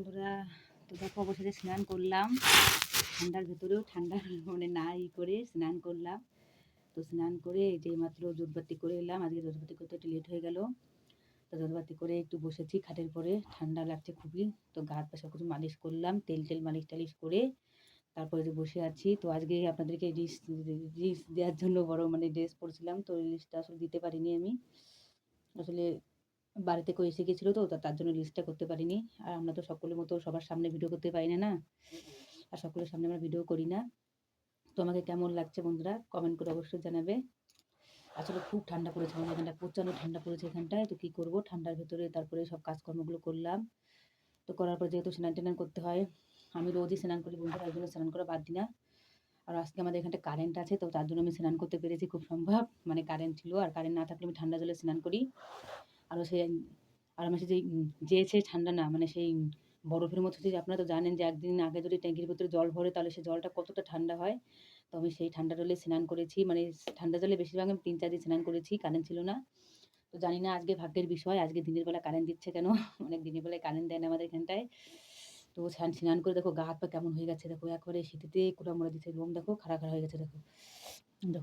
বন্ধুরা, তো দেখো অবশেষে স্নান করলাম। ঠান্ডার ভেতরেও ঠান্ডা মানে না করে স্নান করলাম। তো স্নান করে এই যে মাত্র দুধবাতি করে এলাম। আজকে দুধবাতি করতে একটু লেট হয়ে গেল। তো দুধবাতি করে একটু বসেছি খাটের পরে, ঠান্ডা লাগছে খুবই। তো গা হাত পা সব কিছু মালিশ করলাম, তেল মালিশ টালিশ করে তারপরে যে বসে আছি। তো আজকে আপনাদেরকে রিলস দেওয়ার জন্য বড় মানে ড্রেস পরছিলাম। তো রিলসটা আসলে দিতে পারিনি আমি, আসলে বাড়িতে কেউ এসে গেছিলো, তো তার জন্য রিলসটা করতে পারিনি। আর আমরা তো সকলের মতো সবার সামনে ভিডিও করতে পারি না, আর সকলের সামনে আমরা ভিডিও করি না। তো আমাকে কেমন লাগছে বন্ধুরা কমেন্ট করে অবশ্যই জানাবে। আসলে খুব ঠান্ডা পড়েছে আমাদের এখানটায়, প্রচণ্ড ঠান্ডা পড়েছে এখানটায়। তো কী করবো ঠান্ডার ভেতরে, তারপরে সব কাজকর্মগুলো করলাম। তো করার পর যেহেতু স্নান টান করতে হয়, আমি রোজই স্নান করি বন্ধুরা, ওই জন্য স্নান করা বাদ দিই না। আর আজকে আমাদের এখানটা কারেন্ট আছে, তো তার জন্য আমি স্নান করতে পেরেছি খুব সম্ভব। মানে কারেন্ট ছিল, আর কারেন্ট না থাকলে আমি ঠান্ডা জলে স্নান করি। আরও সে আর আমি সে ঠান্ডা না, মানে সেই বরফের মতো। যে আপনারা তো জানেন যে একদিন আগে যদি ট্যাঙ্কির ভিতরে জল ভরে তাহলে সেই জলটা কতটা ঠান্ডা হয়। তো আমি সেই ঠান্ডা জলে স্নান করেছি, মানে ঠান্ডা জলে বেশিরভাগ আমি 3-4 দিন স্নান করেছি, কারেন্ট ছিল না। তো জানি না আজকে ভাগ্যের বিষয়, আজকে দিনের বেলা কারেন্ট দিচ্ছে কেন। অনেক দিনের বেলায় কারেন্ট দেয় না আমাদের এখানটায়। তো স্নান করে দেখো গা হাত পা কেমন হয়ে গেছে, দেখো একবারে শীতেতে কুড়া মরা দিচ্ছে, লোম দেখো খাড়া হয়ে গেছে, দেখো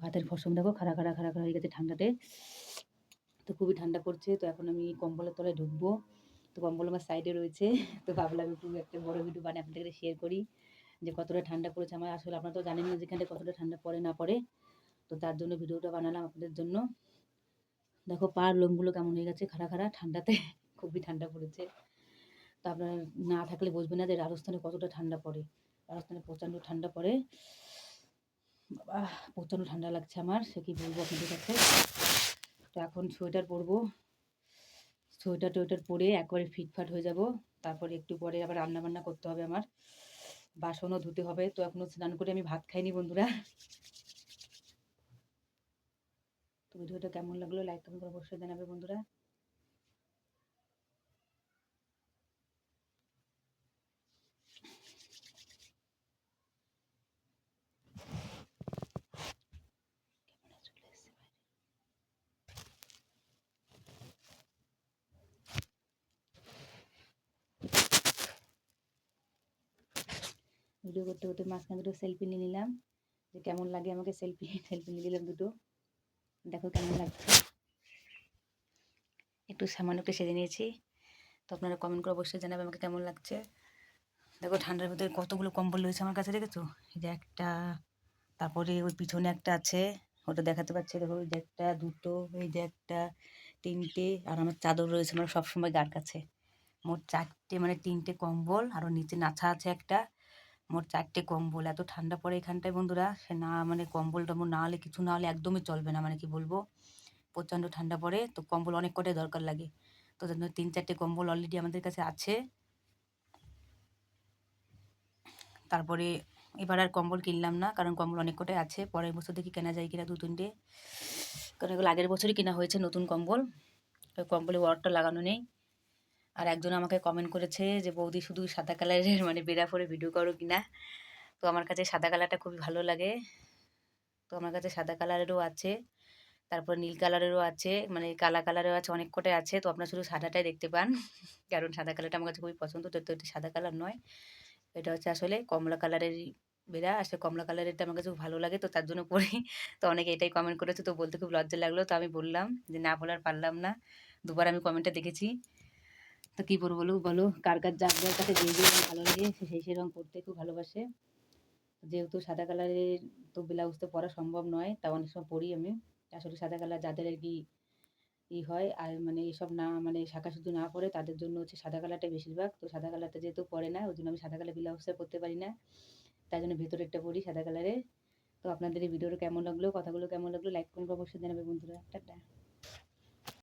হাতের ফসম দেখো খাড়া হয়ে গেছে ঠান্ডাতে। তো খুবই ঠান্ডা পড়ছে। তো এখন আমি কম্বলের তলায় ঢুকবো। তো কম্বল আমার সাইডে রয়েছে। তো ভাবলাম একটু একটা বড় ভিডিও বানিয়ে আপনাদের শেয়ার করি যে কতটা ঠান্ডা পড়েছে আমার। আসলে আপনারা তো জানেন না যেখানটায় কতটা ঠান্ডা পড়ে না পড়ে। তো তার জন্য ভিডিওটা বানালাম আপনাদের জন্য। দেখো পার লোমগুলো কেমন হয়ে গেছে খাড়া ঠান্ডাতে। খুবই ঠান্ডা পড়েছে। তো আপনারা না থাকলে বুঝবেন না যে রাজস্থানে কতটা ঠান্ডা পড়ে। রাজস্থানে প্রচণ্ড ঠান্ডা পড়ে। বাবা, প্রচণ্ড ঠান্ডা লাগছে আমার, সে কি বলবো আপনাদের কাছে। তো এখন সোয়েটার পরবো, সোয়েটার পরে একবারে ফিটফাট হয়ে যাব। তারপরে একটু পরে আবার রান্নাবান্না করতে হবে আমার, বাসনও ধুতে হবে। তো এখনও স্নান করে আমি ভাত খাইনি বন্ধুরা। তো ভিডিওটা কেমন লাগলো লাইক কমেন্ট করে অবশ্যই জানাবে বন্ধুরা। ভিডিও করতে করতে মাঝখানে দুটো সেলফি নিয়ে নিলাম, যে কেমন লাগে আমাকে। সেলফি নিয়ে নিলাম দুটো, দেখো কেমন লাগছে। সামান্য একটু সেজে নিয়েছি। তো আপনারা কমেন্ট করে অবশ্যই জানাবে আমাকে কেমন লাগছে। দেখো ঠান্ডার ভিতরে কতগুলো কম্বল রয়েছে আমার কাছে, দেখেছো? এই যে একটা, তারপরে ওই পিছনে একটা আছে, ওটা দেখাতে পাচ্ছি, দেখো ওই যে একটা, দুটো, এই যে একটা, তিনটে। আর আমার চাদর রয়েছে আমার সবসময় গার কাছে। মোট 4টে, মানে 3টে কম্বল, আরও নিচে নাছা আছে একটা। মোট 4টে কম্বল। এত ঠান্ডা পড়ে এখানটায় বন্ধুরা, সে না মানে কম্বল টম্বল না হলে, কিছু না হলে একদমই চলবে না, মানে কি বলবো, প্রচণ্ড ঠান্ডা পড়ে। তো কম্বল অনেক কটাই দরকার লাগে। তো জন্য 3-4টে কম্বল অলরেডি আমাদের কাছে আছে। তারপরে এবার আর কম্বল কিনলাম না, কারণ কম্বল অনেক কটাই আছে। পরের বছর দেখি কেনা যায় কিনা 2-3টে, কারণ এগুলো আগের বছরই কেনা হয়েছে নতুন কম্বল। ওই কম্বলে ওয়ারটা লাগানো নেই। আর একজন আমাকে কমেন্ট করেছে যে বৌদি শুধু সাদা কালারের মানে বেড়া পরে ভিডিও করো কিনা। তো আমার কাছে সাদা কালারটা খুবই ভালো লাগে। তো আমার কাছে সাদা কালারেরও আছে, তারপর নীল কালারেরও আছে, মানে কালা কালারেরও আছে, অনেক কটাই আছে। তো আপনার শুধু সাদাটাই দেখতে পান, কারণ সাদা কালারটা আমার কাছে খুবই পছন্দ। তো এটা সাদা কালার নয়, এটা হচ্ছে আসলে কমলা কালারের বেড়া। আসলে কমলা কালারেরটা আমার কাছে খুব ভালো লাগে, তো তার জন্য পরি। তো অনেকে এটাই কমেন্ট করেছে, তো বলতে খুব লজ্জা লাগলো। তো আমি বললাম যে না বলার পারলাম না, দুবার আমি কমেন্টটা দেখেছি। তো কী বলবো বলো, কার যার কাছে যে রঙ ভালো লাগে সে সেই রঙ পরতে খুব ভালোবাসে। যেহেতু সাদা কালারের তো ব্লাউজ তো পরা সম্ভব নয়, তা অনেক সময় পরি আমি। আসলে সাদা কালার যাদের আর কি হয়, আর মানে এসব না, মানে শাঁখা শুধু না পরে, তাদের জন্য হচ্ছে সাদা কালারটা বেশিরভাগ। তো সাদা কালারটা যেহেতু পরে না, ওই জন্য আমি সাদা কালার ব্লাউজটা পরতে পারি না, তাই জন্য ভেতরে একটা পরি সাদা কালারের। তো আপনাদের এই ভিডিওটা কেমন লাগলো, কথাগুলো কেমন লাগলো, লাইক কমেন্ট অবশ্যই জানাবে বন্ধুরা। টাটা।